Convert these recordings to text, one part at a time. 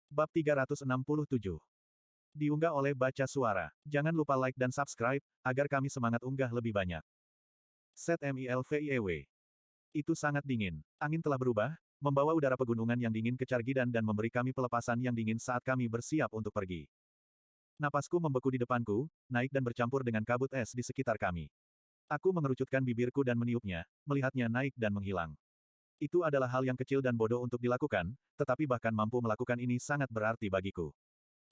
Bab 367. Diunggah oleh Baca Suara. Jangan lupa like dan subscribe, agar kami semangat unggah lebih banyak. Set MILVIEW. Itu sangat dingin. Angin telah berubah, membawa udara pegunungan yang dingin ke Cargidan dan memberi kami pelepasan yang dingin saat kami bersiap untuk pergi. Napasku membeku di depanku, naik dan bercampur dengan kabut es di sekitar kami. Aku mengerucutkan bibirku dan meniupnya, melihatnya naik dan menghilang. Itu adalah hal yang kecil dan bodoh untuk dilakukan, tetapi bahkan mampu melakukan ini sangat berarti bagiku.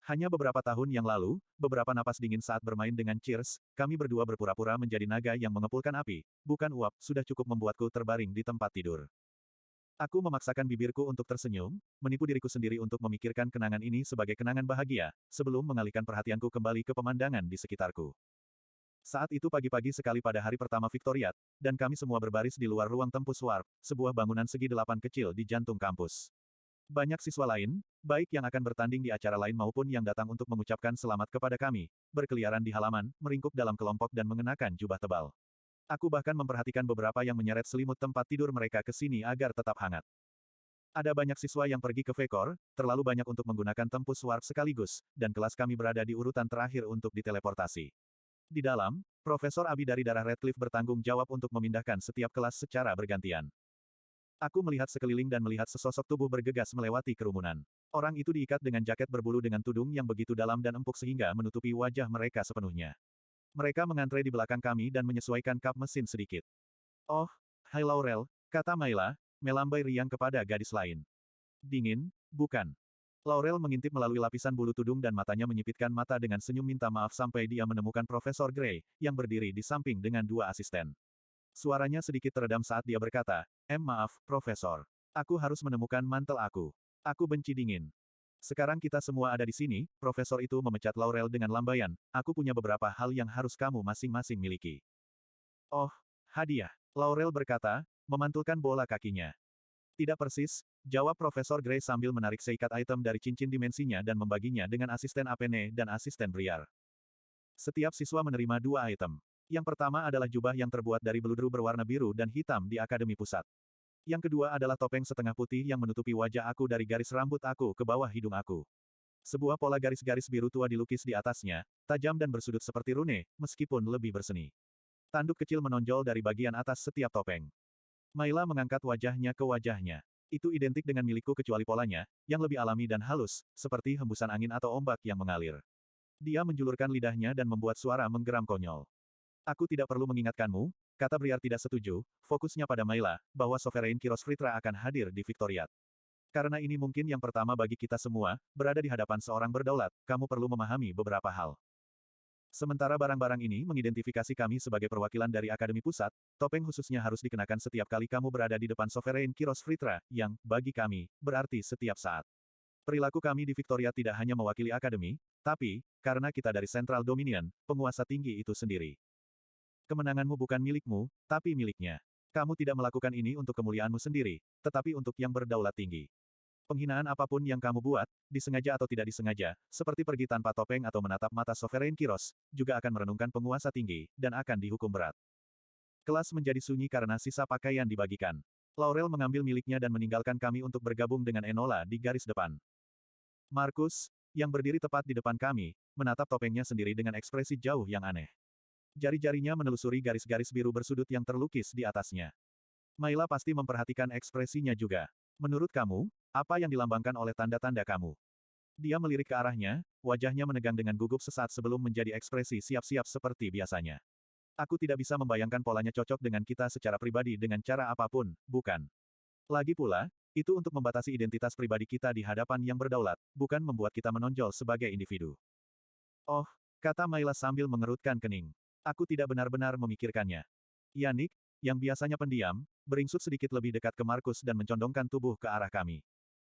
Hanya beberapa tahun yang lalu, beberapa napas dingin saat bermain dengan Cheers, kami berdua berpura-pura menjadi naga yang mengepulkan api, bukan uap, sudah cukup membuatku terbaring di tempat tidur. Aku memaksakan bibirku untuk tersenyum, menipu diriku sendiri untuk memikirkan kenangan ini sebagai kenangan bahagia, sebelum mengalihkan perhatianku kembali ke pemandangan di sekitarku. Saat itu pagi-pagi sekali pada hari pertama Victoriat, dan kami semua berbaris di luar ruang tempus warp, sebuah bangunan segi delapan kecil di jantung kampus. Banyak siswa lain, baik yang akan bertanding di acara lain maupun yang datang untuk mengucapkan selamat kepada kami, berkeliaran di halaman, meringkuk dalam kelompok dan mengenakan jubah tebal. Aku bahkan memperhatikan beberapa yang menyeret selimut tempat tidur mereka ke sini agar tetap hangat. Ada banyak siswa yang pergi ke Vekor, terlalu banyak untuk menggunakan tempus warp sekaligus, dan kelas kami berada di urutan terakhir untuk diteleportasi. Di dalam, Profesor Abi dari darah Redcliffe bertanggung jawab untuk memindahkan setiap kelas secara bergantian. Aku melihat sekeliling dan melihat sesosok tubuh bergegas melewati kerumunan. Orang itu diikat dengan jaket berbulu dengan tudung yang begitu dalam dan empuk sehingga menutupi wajah mereka sepenuhnya. Mereka mengantre di belakang kami dan menyesuaikan kap mesin sedikit. Oh, hai Laurel, kata Mayla, melambai riang kepada gadis lain. Dingin, bukan? Laurel mengintip melalui lapisan bulu tudung dan matanya menyipitkan mata dengan senyum minta maaf sampai dia menemukan Profesor Gray, yang berdiri di samping dengan dua asisten. Suaranya sedikit teredam saat dia berkata, maaf, Profesor. Aku harus menemukan mantel aku. Aku benci dingin. Sekarang kita semua ada di sini, Profesor itu memecat Laurel dengan lambaian, aku punya beberapa hal yang harus kamu masing-masing miliki. Oh, hadiah. Laurel berkata, memantulkan bola kakinya. Tidak persis, jawab Profesor Gray sambil menarik seikat item dari cincin dimensinya dan membaginya dengan asisten Apene dan asisten Briar. Setiap siswa menerima dua item. Yang pertama adalah jubah yang terbuat dari beludru berwarna biru dan hitam di Akademi Pusat. Yang kedua adalah topeng setengah putih yang menutupi wajah aku dari garis rambut aku ke bawah hidung aku. Sebuah pola garis-garis biru tua dilukis di atasnya, tajam dan bersudut seperti rune, meskipun lebih berseni. Tanduk kecil menonjol dari bagian atas setiap topeng. Mayla mengangkat wajahnya ke wajahnya. Itu identik dengan milikku kecuali polanya, yang lebih alami dan halus, seperti hembusan angin atau ombak yang mengalir. Dia menjulurkan lidahnya dan membuat suara menggeram konyol. Aku tidak perlu mengingatkanmu, kata Briar tidak setuju, fokusnya pada Mayla, bahwa Sovereign Kiros Fritra akan hadir di Victoriat. Karena ini mungkin yang pertama bagi kita semua, berada di hadapan seorang berdaulat, kamu perlu memahami beberapa hal. Sementara barang-barang ini mengidentifikasi kami sebagai perwakilan dari Akademi Pusat, topeng khususnya harus dikenakan setiap kali kamu berada di depan Sovereign Kiros Fritra, yang, bagi kami, berarti setiap saat. Perilaku kami di Victoriat tidak hanya mewakili Akademi, tapi, karena kita dari Central Dominion, penguasa tinggi itu sendiri. Kemenanganmu bukan milikmu, tapi miliknya. Kamu tidak melakukan ini untuk kemuliaanmu sendiri, tetapi untuk yang berdaulat tinggi. Penghinaan apapun yang kamu buat, disengaja atau tidak disengaja, seperti pergi tanpa topeng atau menatap mata Sovereign Kiros, juga akan merenungkan penguasa tinggi, dan akan dihukum berat. Kelas menjadi sunyi karena sisa pakaian dibagikan. Laurel mengambil miliknya dan meninggalkan kami untuk bergabung dengan Enola di garis depan. Markus, yang berdiri tepat di depan kami, menatap topengnya sendiri dengan ekspresi jauh yang aneh. Jari-jarinya menelusuri garis-garis biru bersudut yang terlukis di atasnya. Mayla pasti memperhatikan ekspresinya juga. Menurut kamu, apa yang dilambangkan oleh tanda-tanda kamu? Dia melirik ke arahnya, wajahnya menegang dengan gugup sesaat sebelum menjadi ekspresi siap-siap seperti biasanya. Aku tidak bisa membayangkan polanya cocok dengan kita secara pribadi dengan cara apapun, bukan? Lagi pula, itu untuk membatasi identitas pribadi kita di hadapan yang berdaulat, bukan membuat kita menonjol sebagai individu. Oh, kata Mayla sambil mengerutkan kening. Aku tidak benar-benar memikirkannya. Yannick, yang biasanya pendiam, beringsut sedikit lebih dekat ke Markus dan mencondongkan tubuh ke arah kami.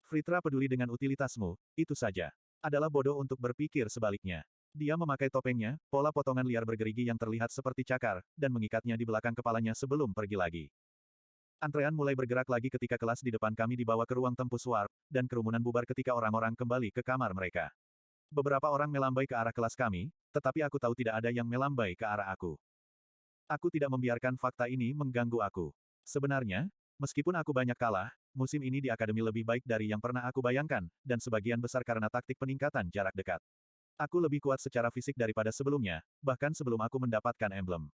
Fritra peduli dengan utilitasmu, itu saja. Adalah bodoh untuk berpikir sebaliknya. Dia memakai topengnya, pola potongan liar bergerigi yang terlihat seperti cakar, dan mengikatnya di belakang kepalanya sebelum pergi lagi. Antrean mulai bergerak lagi ketika kelas di depan kami dibawa ke ruang tempus warp, dan kerumunan bubar ketika orang-orang kembali ke kamar mereka. Beberapa orang melambai ke arah kelas kami, tetapi aku tahu tidak ada yang melambai ke arah aku. Aku tidak membiarkan fakta ini mengganggu aku. Sebenarnya, Meskipun aku banyak kalah, musim ini di akademi lebih baik dari yang pernah aku bayangkan, dan sebagian besar karena taktik peningkatan jarak dekat. Aku lebih kuat secara fisik daripada sebelumnya, bahkan sebelum aku mendapatkan emblem.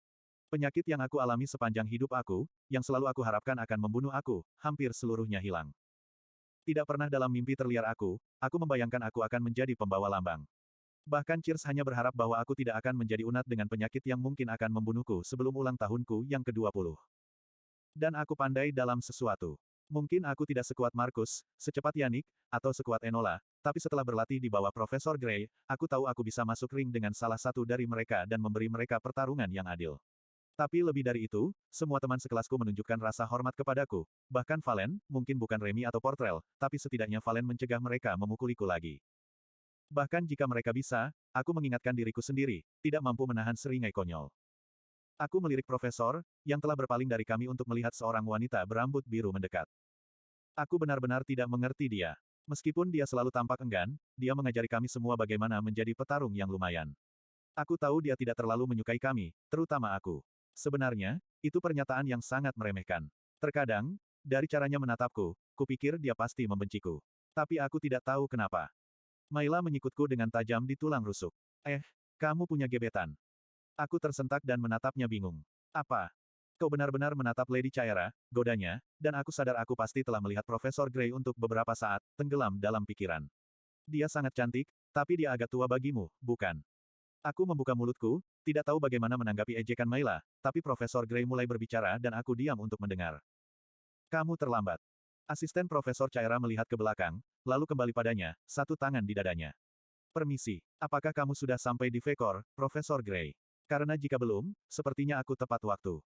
Penyakit yang aku alami sepanjang hidup aku, yang selalu aku harapkan akan membunuh aku, hampir seluruhnya hilang. Tidak pernah dalam mimpi terliar aku membayangkan aku akan menjadi pembawa lambang. Bahkan Cheers hanya berharap bahwa aku tidak akan menjadi unat dengan penyakit yang mungkin akan membunuhku sebelum ulang tahunku yang ke-20. Dan aku pandai dalam sesuatu. Mungkin aku tidak sekuat Markus, secepat Yannick, atau sekuat Enola, tapi setelah berlatih di bawah Profesor Gray, aku tahu aku bisa masuk ring dengan salah satu dari mereka dan memberi mereka pertarungan yang adil. Tapi lebih dari itu, semua teman sekelasku menunjukkan rasa hormat kepadaku. Bahkan Valen, mungkin bukan Remy atau Portrell, tapi setidaknya Valen mencegah mereka memukuliku lagi. Bahkan jika mereka bisa, aku mengingatkan diriku sendiri, tidak mampu menahan seringai konyol. Aku melirik Profesor, yang telah berpaling dari kami untuk melihat seorang wanita berambut biru mendekat. Aku benar-benar tidak mengerti dia. Meskipun dia selalu tampak enggan, dia mengajari kami semua bagaimana menjadi petarung yang lumayan. Aku tahu dia tidak terlalu menyukai kami, terutama aku. Sebenarnya, itu pernyataan yang sangat meremehkan. Terkadang, dari caranya menatapku, kupikir dia pasti membenciku. Tapi aku tidak tahu kenapa. Maila menyikutku dengan tajam di tulang rusuk. Kamu punya gebetan. Aku tersentak dan menatapnya bingung. Apa? Kau benar-benar menatap Lady Chaera, godanya, dan aku sadar aku pasti telah melihat Profesor Gray untuk beberapa saat, tenggelam dalam pikiran. Dia sangat cantik, tapi dia agak tua bagimu, bukan? Aku membuka mulutku, tidak tahu bagaimana menanggapi ejekan Maila, tapi Profesor Gray mulai berbicara dan aku diam untuk mendengar. Kamu terlambat. Asisten Profesor Chaera melihat ke belakang, lalu kembali padanya, satu tangan di dadanya. Permisi, apakah kamu sudah sampai di Vekor, Profesor Gray? Karena jika belum, sepertinya aku tepat waktu.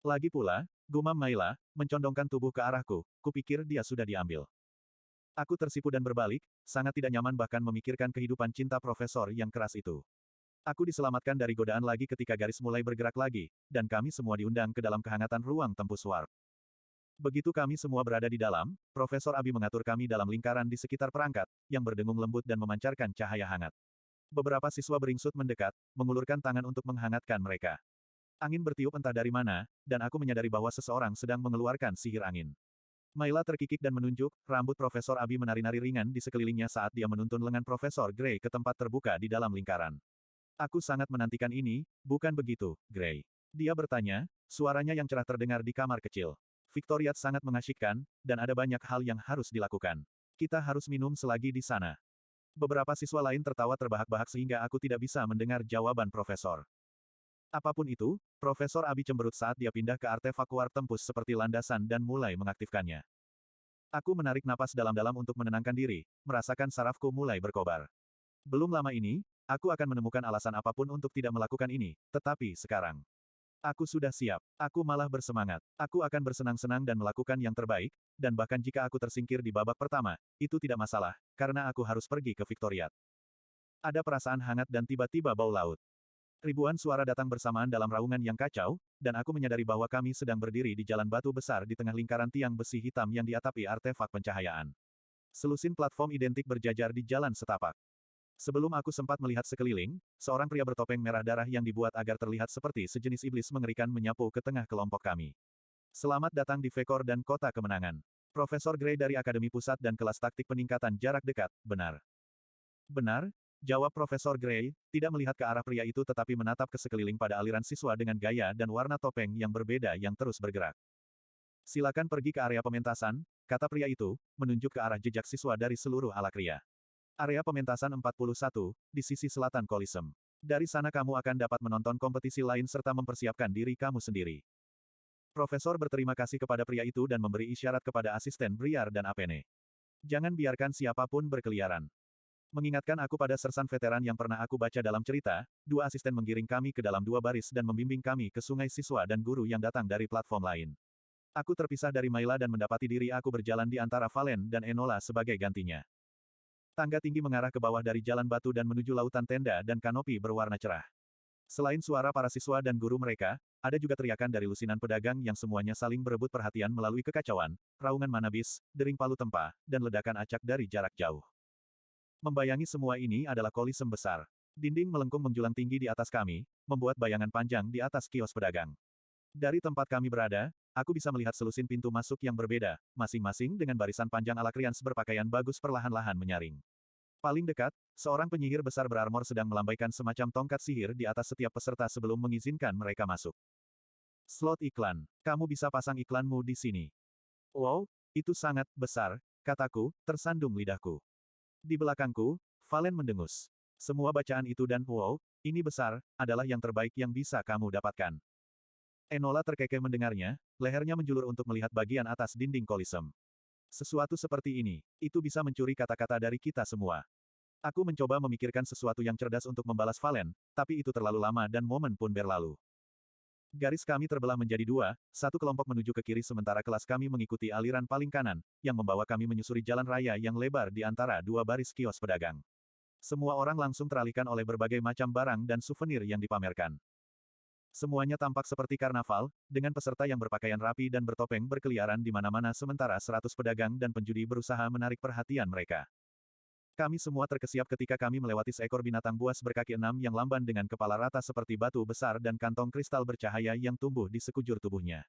Lagi pula, gumam Maila, mencondongkan tubuh ke arahku, kupikir dia sudah diambil. Aku tersipu dan berbalik, sangat tidak nyaman bahkan memikirkan kehidupan cinta Profesor yang keras itu. Aku diselamatkan dari godaan lagi ketika garis mulai bergerak lagi, dan kami semua diundang ke dalam kehangatan ruang tempus warp. Begitu kami semua berada di dalam, Profesor Abi mengatur kami dalam lingkaran di sekitar perangkat, yang berdengung lembut dan memancarkan cahaya hangat. Beberapa siswa beringsut mendekat, mengulurkan tangan untuk menghangatkan mereka. Angin bertiup entah dari mana, dan aku menyadari bahwa seseorang sedang mengeluarkan sihir angin. Maila terkikik dan menunjuk, rambut Profesor Abi menari-nari ringan di sekelilingnya saat dia menuntun lengan Profesor Gray ke tempat terbuka di dalam lingkaran. Aku sangat menantikan ini, bukan begitu, Gray? Dia bertanya, suaranya yang cerah terdengar di kamar kecil. Victoriat sangat mengasyikkan, dan ada banyak hal yang harus dilakukan. Kita harus minum selagi di sana. Beberapa siswa lain tertawa terbahak-bahak sehingga aku tidak bisa mendengar jawaban Profesor. Apapun itu, Profesor Abi cemberut saat dia pindah ke artefak warp tempus seperti landasan dan mulai mengaktifkannya. Aku menarik napas dalam-dalam untuk menenangkan diri, merasakan sarafku mulai berkobar. Belum lama ini, aku akan menemukan alasan apapun untuk tidak melakukan ini, tetapi sekarang. Aku sudah siap. Aku malah bersemangat. Aku akan bersenang-senang dan melakukan yang terbaik, dan bahkan jika aku tersingkir di babak pertama, itu tidak masalah, karena aku harus pergi ke Victoriat. Ada perasaan hangat dan tiba-tiba bau laut. Ribuan suara datang bersamaan dalam raungan yang kacau, dan aku menyadari bahwa kami sedang berdiri di jalan batu besar di tengah lingkaran tiang besi hitam yang diatapi artefak pencahayaan. Selusin platform identik berjajar di jalan setapak. Sebelum aku sempat melihat sekeliling, seorang pria bertopeng merah darah yang dibuat agar terlihat seperti sejenis iblis mengerikan menyapu ke tengah kelompok kami. Selamat datang di Vekor dan Kota Kemenangan. Profesor Gray dari Akademi Pusat dan Kelas Taktik Peningkatan Jarak Dekat, benar. Benar, jawab Profesor Gray, tidak melihat ke arah pria itu tetapi menatap ke sekeliling pada aliran siswa dengan gaya dan warna topeng yang berbeda yang terus bergerak. Silakan pergi ke area pementasan, kata pria itu, menunjuk ke arah jejak siswa dari seluruh Alakria. Area pementasan 41, di sisi selatan Koliseum. Dari sana kamu akan dapat menonton kompetisi lain serta mempersiapkan diri kamu sendiri. Profesor berterima kasih kepada pria itu dan memberi isyarat kepada asisten Briar dan Apene. Jangan biarkan siapapun berkeliaran. Mengingatkan aku pada sersan veteran yang pernah aku baca dalam cerita, dua asisten menggiring kami ke dalam dua baris dan membimbing kami ke sungai siswa dan guru yang datang dari platform lain. Aku terpisah dari Maila dan mendapati diri aku berjalan di antara Valen dan Enola sebagai gantinya. Tangga tinggi mengarah ke bawah dari jalan batu dan menuju lautan tenda dan kanopi berwarna cerah. Selain suara para siswa dan guru mereka, ada juga teriakan dari lusinan pedagang yang semuanya saling berebut perhatian melalui kekacauan, raungan manabis, dering palu tempa, dan ledakan acak dari jarak jauh. Membayangi semua ini adalah Koliseum besar. Dinding melengkung menjulang tinggi di atas kami, membuat bayangan panjang di atas kios pedagang. Dari tempat kami berada, aku bisa melihat selusin pintu masuk yang berbeda, masing-masing dengan barisan panjang Alacrians berpakaian bagus perlahan-lahan menyaring. Paling dekat, seorang penyihir besar berarmor sedang melambaikan semacam tongkat sihir di atas setiap peserta sebelum mengizinkan mereka masuk. Slot iklan. Kamu bisa pasang iklanmu di sini. Wow, itu sangat besar, kataku, tersandung lidahku. Di belakangku, Valen mendengus. Semua bacaan itu dan wow, ini besar, adalah yang terbaik yang bisa kamu dapatkan. Enola terkekeh mendengarnya, lehernya menjulur untuk melihat bagian atas dinding kolisem. Sesuatu seperti ini, itu bisa mencuri kata-kata dari kita semua. Aku mencoba memikirkan sesuatu yang cerdas untuk membalas Valen, tapi itu terlalu lama dan momen pun berlalu. Garis kami terbelah menjadi dua, satu kelompok menuju ke kiri sementara kelas kami mengikuti aliran paling kanan, yang membawa kami menyusuri jalan raya yang lebar di antara dua baris kios pedagang. Semua orang langsung teralihkan oleh berbagai macam barang dan souvenir yang dipamerkan. Semuanya tampak seperti karnaval, dengan peserta yang berpakaian rapi dan bertopeng berkeliaran di mana-mana sementara 100 pedagang dan penjudi berusaha menarik perhatian mereka. Kami semua terkesiap ketika kami melewati seekor binatang buas berkaki 6 yang lamban dengan kepala rata seperti batu besar dan kantong kristal bercahaya yang tumbuh di sekujur tubuhnya.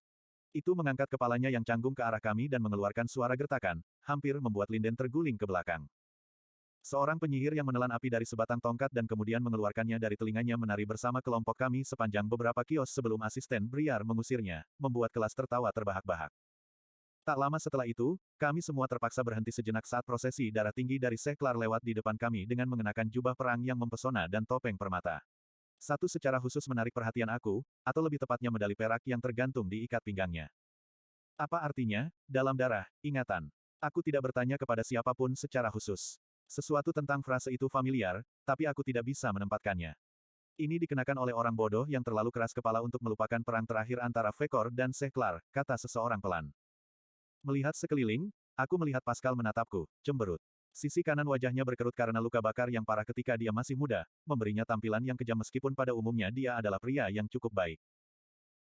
Itu mengangkat kepalanya yang canggung ke arah kami dan mengeluarkan suara gertakan, hampir membuat Linden terguling ke belakang. Seorang penyihir yang menelan api dari sebatang tongkat dan kemudian mengeluarkannya dari telinganya menari bersama kelompok kami sepanjang beberapa kios sebelum asisten Briar mengusirnya, membuat kelas tertawa terbahak-bahak. Tak lama setelah itu, kami semua terpaksa berhenti sejenak saat prosesi darah tinggi dari Seklar lewat di depan kami dengan mengenakan jubah perang yang mempesona dan topeng permata. Satu secara khusus menarik perhatian aku, atau lebih tepatnya medali perak yang tergantung di ikat pinggangnya. Apa artinya, dalam darah, ingatan? Aku tidak bertanya kepada siapapun secara khusus. Sesuatu tentang frase itu familiar, tapi aku tidak bisa menempatkannya. Ini dikenakan oleh orang bodoh yang terlalu keras kepala untuk melupakan perang terakhir antara Vekor dan Seklar, kata seseorang pelan. Melihat sekeliling, aku melihat Pascal menatapku, cemberut. Sisi kanan wajahnya berkerut karena luka bakar yang parah ketika dia masih muda, memberinya tampilan yang kejam meskipun pada umumnya dia adalah pria yang cukup baik.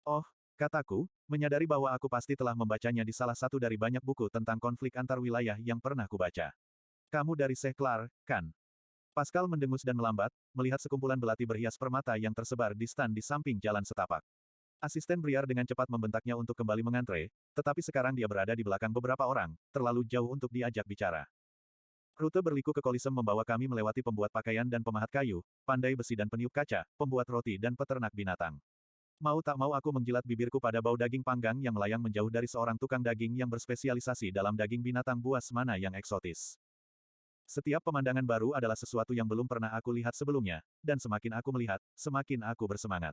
Oh, kataku, menyadari bahwa aku pasti telah membacanya di salah satu dari banyak buku tentang konflik antar wilayah yang pernah kubaca. Kamu dari Seklar, kan? Pascal mendengus dan melambat, melihat sekumpulan belati berhias permata yang tersebar di stan di samping jalan setapak. Asisten Briar dengan cepat membentaknya untuk kembali mengantre, tetapi sekarang dia berada di belakang beberapa orang, terlalu jauh untuk diajak bicara. Rute berliku ke Kolisem membawa kami melewati pembuat pakaian dan pemahat kayu, pandai besi dan peniup kaca, pembuat roti dan peternak binatang. Mau tak mau aku menjilat bibirku pada bau daging panggang yang melayang menjauh dari seorang tukang daging yang berspesialisasi dalam daging binatang buas mana yang eksotis. Setiap pemandangan baru adalah sesuatu yang belum pernah aku lihat sebelumnya, dan semakin aku melihat, semakin aku bersemangat.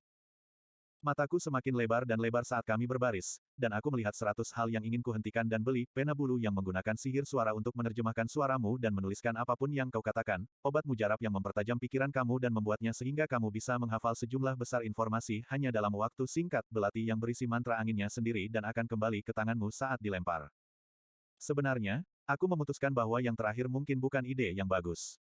Mataku semakin lebar dan lebar saat kami berbaris, dan aku melihat 100 hal yang ingin kuhentikan dan beli, pena bulu yang menggunakan sihir suara untuk menerjemahkan suaramu dan menuliskan apapun yang kau katakan, obat mujarab yang mempertajam pikiran kamu dan membuatnya sehingga kamu bisa menghafal sejumlah besar informasi hanya dalam waktu singkat, belati yang berisi mantra anginnya sendiri dan akan kembali ke tanganmu saat dilempar. Sebenarnya, aku memutuskan bahwa yang terakhir mungkin bukan ide yang bagus.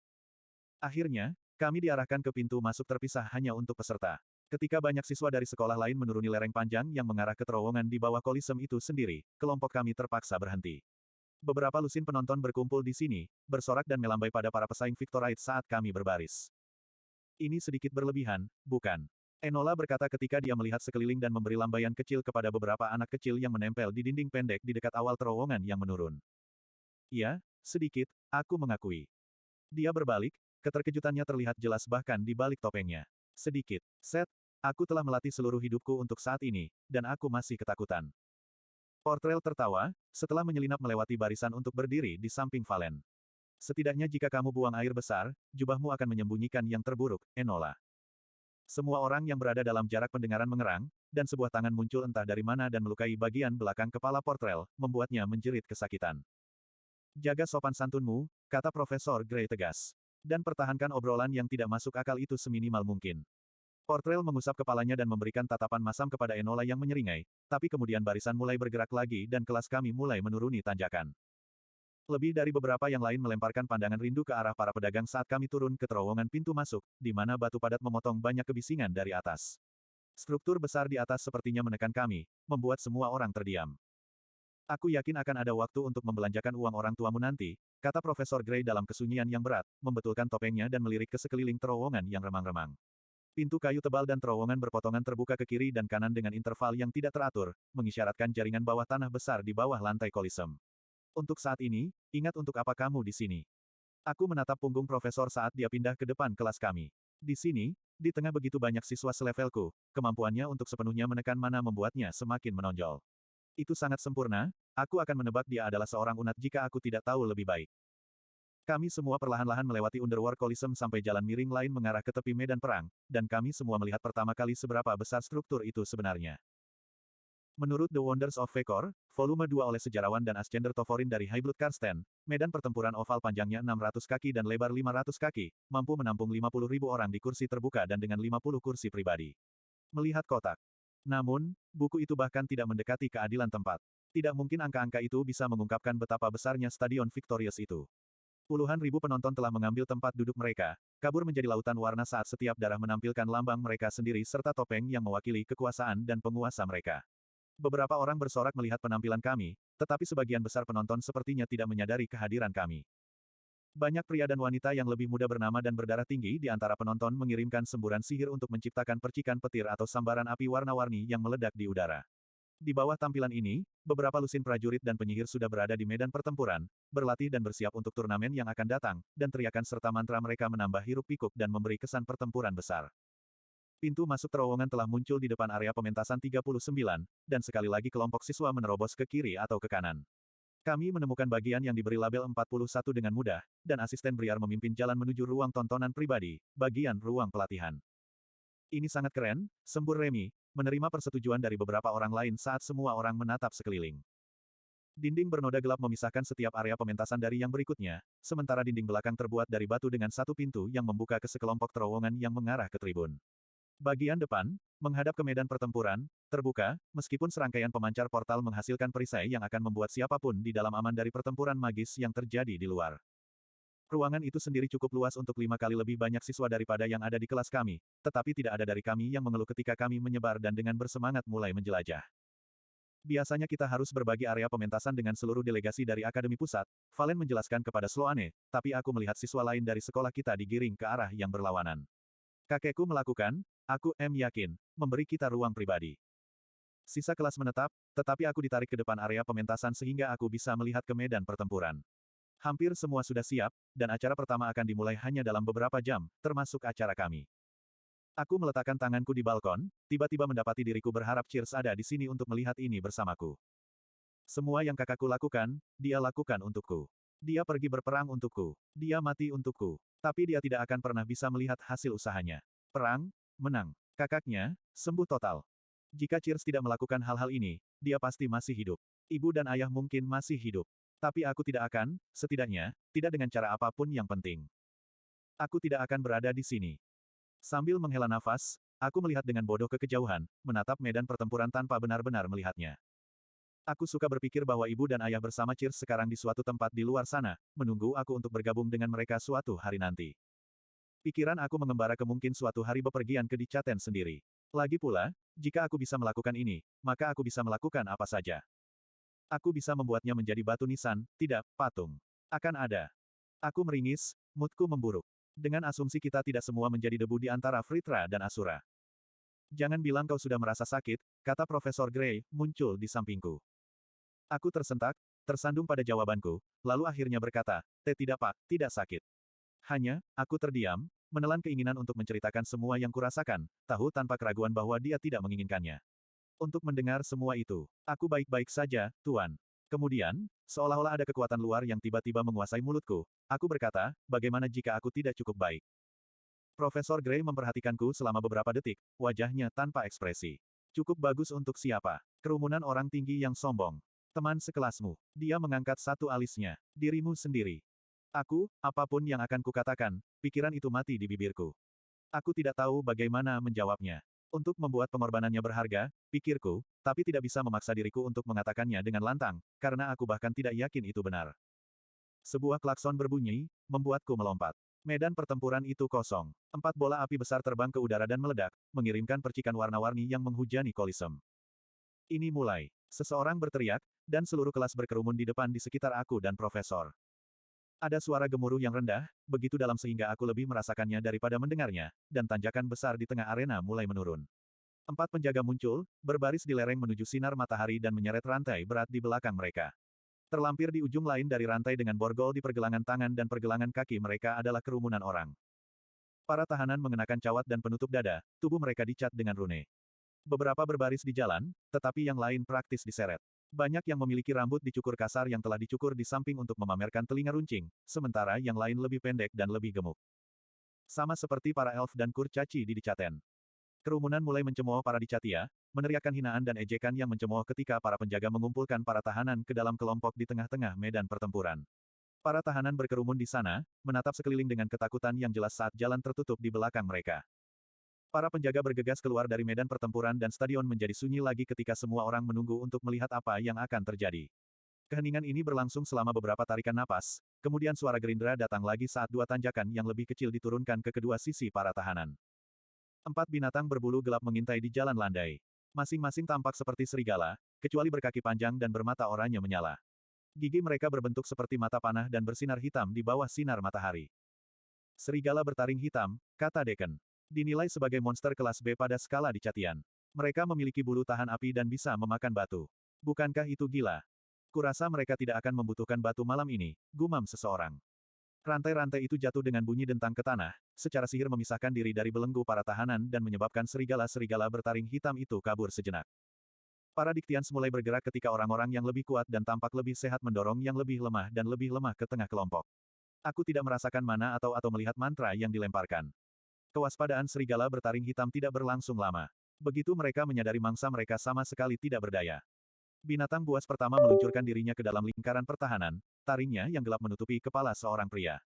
Akhirnya, kami diarahkan ke pintu masuk terpisah hanya untuk peserta. Ketika banyak siswa dari sekolah lain menuruni lereng panjang yang mengarah ke terowongan di bawah kolisem itu sendiri, kelompok kami terpaksa berhenti. Beberapa lusin penonton berkumpul di sini, bersorak dan melambai pada para pesaing Victorite saat kami berbaris. Ini sedikit berlebihan, bukan? Enola berkata ketika dia melihat sekeliling dan memberi lambaian kecil kepada beberapa anak kecil yang menempel di dinding pendek di dekat awal terowongan yang menurun. Ya, sedikit, aku mengakui. Dia berbalik, keterkejutannya terlihat jelas bahkan di balik topengnya. Sedikit. Set, aku telah melatih seluruh hidupku untuk saat ini, dan aku masih ketakutan. Portrel tertawa, setelah menyelinap melewati barisan untuk berdiri di samping Valen. Setidaknya jika kamu buang air besar, jubahmu akan menyembunyikan yang terburuk, Enola. Semua orang yang berada dalam jarak pendengaran mengerang, dan sebuah tangan muncul entah dari mana dan melukai bagian belakang kepala Portrel, membuatnya menjerit kesakitan. Jaga sopan santunmu, kata Profesor Gray tegas. Dan pertahankan obrolan yang tidak masuk akal itu seminimal mungkin. Portrel mengusap kepalanya dan memberikan tatapan masam kepada Enola yang menyeringai, tapi kemudian barisan mulai bergerak lagi dan kelas kami mulai menuruni tanjakan. Lebih dari beberapa yang lain melemparkan pandangan rindu ke arah para pedagang saat kami turun ke terowongan pintu masuk, di mana batu padat memotong banyak kebisingan dari atas. Struktur besar di atas sepertinya menekan kami, membuat semua orang terdiam. Aku yakin akan ada waktu untuk membelanjakan uang orang tuamu nanti, kata Profesor Gray dalam kesunyian yang berat, membetulkan topengnya dan melirik ke sekeliling terowongan yang remang-remang. Pintu kayu tebal dan terowongan berpotongan terbuka ke kiri dan kanan dengan interval yang tidak teratur, mengisyaratkan jaringan bawah tanah besar di bawah lantai kolisem. Untuk saat ini, ingat untuk apa kamu di sini. Aku menatap punggung profesor saat dia pindah ke depan kelas kami. Di sini, di tengah begitu banyak siswa selevelku, kemampuannya untuk sepenuhnya menekan mana membuatnya semakin menonjol. Itu sangat sempurna, aku akan menebak dia adalah seorang unat jika aku tidak tahu lebih baik. Kami semua perlahan-lahan melewati Underworld Coliseum sampai jalan miring lain mengarah ke tepi medan perang, dan kami semua melihat pertama kali seberapa besar struktur itu sebenarnya. Menurut The Wonders of Vekor, volume 2 oleh sejarawan dan Ascender Toforin dari Highblood Karsten, medan pertempuran oval panjangnya 600 kaki dan lebar 500 kaki, mampu menampung 50.000 orang di kursi terbuka dan dengan 50 kursi pribadi. Melihat kotak. Namun, buku itu bahkan tidak mendekati keadilan tempat. Tidak mungkin angka-angka itu bisa mengungkapkan betapa besarnya Stadion Victorious itu. Puluhan ribu penonton telah mengambil tempat duduk mereka, kabur menjadi lautan warna saat setiap darah menampilkan lambang mereka sendiri serta topeng yang mewakili kekuasaan dan penguasa mereka. Beberapa orang bersorak melihat penampilan kami, tetapi sebagian besar penonton sepertinya tidak menyadari kehadiran kami. Banyak pria dan wanita yang lebih muda bernama dan berdarah tinggi di antara penonton mengirimkan semburan sihir untuk menciptakan percikan petir atau sambaran api warna-warni yang meledak di udara. Di bawah tampilan ini, beberapa lusin prajurit dan penyihir sudah berada di medan pertempuran, berlatih dan bersiap untuk turnamen yang akan datang, dan teriakan serta mantra mereka menambah hiruk-pikuk dan memberi kesan pertempuran besar. Pintu masuk terowongan telah muncul di depan area pementasan 39, dan sekali lagi kelompok siswa menerobos ke kiri atau ke kanan. Kami menemukan bagian yang diberi label 41 dengan mudah, dan asisten Briar memimpin jalan menuju ruang tontonan pribadi, bagian ruang pelatihan. Ini sangat keren, sembur Remy, menerima persetujuan dari beberapa orang lain saat semua orang menatap sekeliling. Dinding bernoda gelap memisahkan setiap area pementasan dari yang berikutnya, sementara dinding belakang terbuat dari batu dengan satu pintu yang membuka ke sekelompok terowongan yang mengarah ke tribun. Bagian depan, menghadap ke medan pertempuran, terbuka, meskipun serangkaian pemancar portal menghasilkan perisai yang akan membuat siapapun di dalam aman dari pertempuran magis yang terjadi di luar. Ruangan itu sendiri cukup luas untuk 5 kali lebih banyak siswa daripada yang ada di kelas kami, tetapi tidak ada dari kami yang mengeluh ketika kami menyebar dan dengan bersemangat mulai menjelajah. Biasanya kita harus berbagi area pementasan dengan seluruh delegasi dari Akademi Pusat, Valen menjelaskan kepada Sloane, tapi aku melihat siswa lain dari sekolah kita digiring ke arah yang berlawanan. Kakekku melakukan, aku yakin, memberi kita ruang pribadi. Sisa kelas menetap, tetapi aku ditarik ke depan area pementasan sehingga aku bisa melihat ke medan pertempuran. Hampir semua sudah siap, dan acara pertama akan dimulai hanya dalam beberapa jam, termasuk acara kami. Aku meletakkan tanganku di balkon, tiba-tiba mendapati diriku berharap Cheers ada di sini untuk melihat ini bersamaku. Semua yang kakakku lakukan, dia lakukan untukku. Dia pergi berperang untukku. Dia mati untukku. Tapi dia tidak akan pernah bisa melihat hasil usahanya. Perang, menang. Kakaknya, sembuh total. Jika Cheers tidak melakukan hal-hal ini, dia pasti masih hidup. Ibu dan ayah mungkin masih hidup. Tapi aku tidak akan, setidaknya, tidak dengan cara apapun yang penting. Aku tidak akan berada di sini. Sambil menghela nafas, aku melihat dengan bodoh ke kejauhan, menatap medan pertempuran tanpa benar-benar melihatnya. Aku suka berpikir bahwa ibu dan ayah bersama Cheers sekarang di suatu tempat di luar sana, menunggu aku untuk bergabung dengan mereka suatu hari nanti. Pikiran aku mengembara ke mungkin suatu hari bepergian ke Dicaten sendiri. Lagi pula, jika aku bisa melakukan ini, maka aku bisa melakukan apa saja. Aku bisa membuatnya menjadi batu nisan, tidak, patung. Akan ada. Aku meringis, moodku memburuk. Dengan asumsi kita tidak semua menjadi debu di antara Fritra dan Asura. Jangan bilang kau sudah merasa sakit, kata Profesor Gray, muncul di sampingku. Aku tersentak, tersandung pada jawabanku, lalu akhirnya berkata, tidak pak, tidak sakit. Hanya, aku terdiam, menelan keinginan untuk menceritakan semua yang kurasakan, tahu tanpa keraguan bahwa dia tidak menginginkannya. Untuk mendengar semua itu, aku baik-baik saja, Tuan. Kemudian, seolah-olah ada kekuatan luar yang tiba-tiba menguasai mulutku, aku berkata, bagaimana jika aku tidak cukup baik? Profesor Gray memperhatikanku selama beberapa detik, wajahnya tanpa ekspresi. Cukup bagus untuk siapa? Kerumunan orang tinggi yang sombong. Teman sekelasmu. Dia mengangkat satu alisnya. Dirimu sendiri. Aku, apapun yang akan kukatakan, pikiran itu mati di bibirku. Aku tidak tahu bagaimana menjawabnya. Untuk membuat pengorbanannya berharga, pikirku, tapi tidak bisa memaksa diriku untuk mengatakannya dengan lantang, karena aku bahkan tidak yakin itu benar. Sebuah klakson berbunyi, membuatku melompat. Medan pertempuran itu kosong. 4 bola api besar terbang ke udara dan meledak, mengirimkan percikan warna-warni yang menghujani kolisem. Ini mulai. Seseorang berteriak, dan seluruh kelas berkerumun di depan di sekitar aku dan profesor. Ada suara gemuruh yang rendah, begitu dalam sehingga aku lebih merasakannya daripada mendengarnya, dan tanjakan besar di tengah arena mulai menurun. 4 penjaga muncul, berbaris di lereng menuju sinar matahari dan menyeret rantai berat di belakang mereka. Terlampir di ujung lain dari rantai dengan borgol di pergelangan tangan dan pergelangan kaki mereka adalah kerumunan orang. Para tahanan mengenakan cawat dan penutup dada, tubuh mereka dicat dengan rune. Beberapa berbaris di jalan, tetapi yang lain praktis diseret. Banyak yang memiliki rambut dicukur kasar yang telah dicukur di samping untuk memamerkan telinga runcing, sementara yang lain lebih pendek dan lebih gemuk. Sama seperti para elf dan kurcaci di Dicaten. Kerumunan mulai mencemooh para Dicatia, meneriakkan hinaan dan ejekan yang mencemooh ketika para penjaga mengumpulkan para tahanan ke dalam kelompok di tengah-tengah medan pertempuran. Para tahanan berkerumun di sana, menatap sekeliling dengan ketakutan yang jelas saat jalan tertutup di belakang mereka. Para penjaga bergegas keluar dari medan pertempuran dan stadion menjadi sunyi lagi ketika semua orang menunggu untuk melihat apa yang akan terjadi. Keheningan ini berlangsung selama beberapa tarikan napas, kemudian suara gerindra datang lagi saat 2 tanjakan yang lebih kecil diturunkan ke kedua sisi para tahanan. 4 binatang berbulu gelap mengintai di jalan landai. Masing-masing tampak seperti serigala, kecuali berkaki panjang dan bermata oranye menyala. Gigi mereka berbentuk seperti mata panah dan bersinar hitam di bawah sinar matahari. Serigala bertaring hitam, kata Deken. Dinilai sebagai monster kelas B pada skala Dicatian. Mereka memiliki bulu tahan api dan bisa memakan batu. Bukankah itu gila? Kurasa mereka tidak akan membutuhkan batu malam ini, gumam seseorang. Rantai-rantai itu jatuh dengan bunyi dentang ke tanah, secara sihir memisahkan diri dari belenggu para tahanan dan menyebabkan serigala-serigala bertaring hitam itu kabur sejenak. Para Diktians mulai bergerak ketika orang-orang yang lebih kuat dan tampak lebih sehat mendorong yang lebih lemah ke tengah kelompok. Aku tidak merasakan mana atau melihat mantra yang dilemparkan. Kewaspadaan serigala bertaring hitam tidak berlangsung lama. Begitu mereka menyadari mangsa mereka sama sekali tidak berdaya. Binatang buas pertama meluncurkan dirinya ke dalam lingkaran pertahanan, taringnya yang gelap menutupi kepala seorang pria.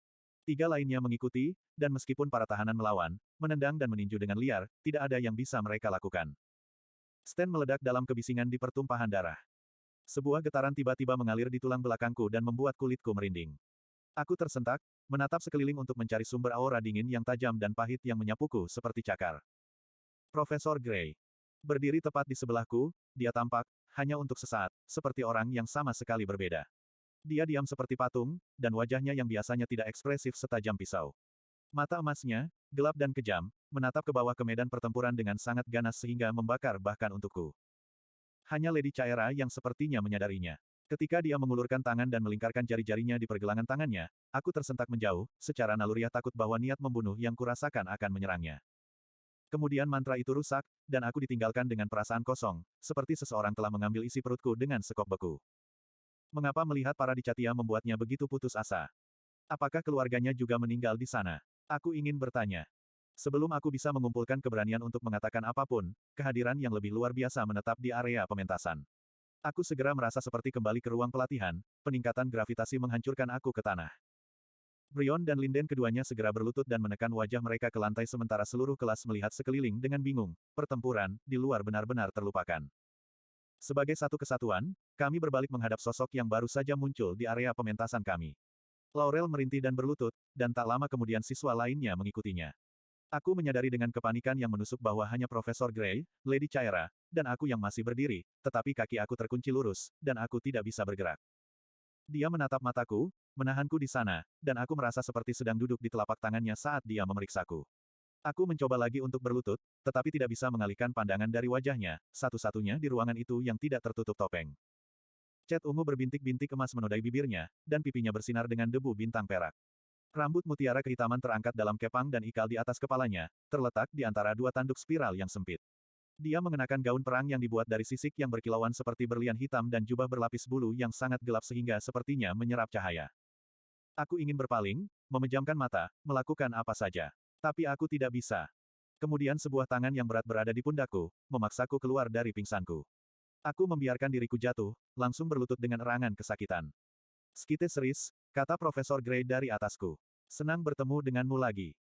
3 lainnya mengikuti, dan meskipun para tahanan melawan, menendang dan meninju dengan liar, tidak ada yang bisa mereka lakukan. Sten meledak dalam kebisingan di pertumpahan darah. Sebuah getaran tiba-tiba mengalir di tulang belakangku dan membuat kulitku merinding. Aku tersentak, menatap sekeliling untuk mencari sumber aura dingin yang tajam dan pahit yang menyapuku seperti cakar. Profesor Gray. Berdiri tepat di sebelahku, dia tampak, hanya untuk sesaat, seperti orang yang sama sekali berbeda. Dia diam seperti patung, dan wajahnya yang biasanya tidak ekspresif setajam pisau. Mata emasnya, gelap dan kejam, menatap ke bawah ke medan pertempuran dengan sangat ganas sehingga membakar bahkan untukku. Hanya Lady Chaera yang sepertinya menyadarinya. Ketika dia mengulurkan tangan dan melingkarkan jari-jarinya di pergelangan tangannya, aku tersentak menjauh, secara naluriah takut bahwa niat membunuh yang kurasakan akan menyerangnya. Kemudian mantra itu rusak, dan aku ditinggalkan dengan perasaan kosong, seperti seseorang telah mengambil isi perutku dengan sekop beku. Mengapa melihat para Dicatia membuatnya begitu putus asa? Apakah keluarganya juga meninggal di sana? Aku ingin bertanya. Sebelum aku bisa mengumpulkan keberanian untuk mengatakan apapun, kehadiran yang lebih luar biasa menetap di area pementasan. Aku segera merasa seperti kembali ke ruang pelatihan, peningkatan gravitasi menghancurkan aku ke tanah. Brion dan Linden keduanya segera berlutut dan menekan wajah mereka ke lantai sementara seluruh kelas melihat sekeliling dengan bingung, pertempuran, di luar benar-benar terlupakan. Sebagai satu kesatuan, kami berbalik menghadap sosok yang baru saja muncul di area pementasan kami. Laurel merintih dan berlutut, dan tak lama kemudian siswa lainnya mengikutinya. Aku menyadari dengan kepanikan yang menusuk bahwa hanya Profesor Gray, Lady Chaera, dan aku yang masih berdiri, tetapi kaki aku terkunci lurus, dan aku tidak bisa bergerak. Dia menatap mataku, menahanku di sana, dan aku merasa seperti sedang duduk di telapak tangannya saat dia memeriksaku. Aku mencoba lagi untuk berlutut, tetapi tidak bisa mengalihkan pandangan dari wajahnya, satu-satunya di ruangan itu yang tidak tertutup topeng. Cat ungu berbintik-bintik emas menodai bibirnya, dan pipinya bersinar dengan debu bintang perak. Rambut mutiara kehitaman terangkat dalam kepang dan ikal di atas kepalanya, terletak di antara 2 tanduk spiral yang sempit. Dia mengenakan gaun perang yang dibuat dari sisik yang berkilauan seperti berlian hitam dan jubah berlapis bulu yang sangat gelap sehingga sepertinya menyerap cahaya. Aku ingin berpaling, memejamkan mata, melakukan apa saja. Tapi aku tidak bisa. Kemudian sebuah tangan yang berat berada di pundakku, memaksaku keluar dari pingsanku. Aku membiarkan diriku jatuh, langsung berlutut dengan erangan kesakitan. Skite seris, kata Profesor Gray dari atasku. Senang bertemu denganmu lagi.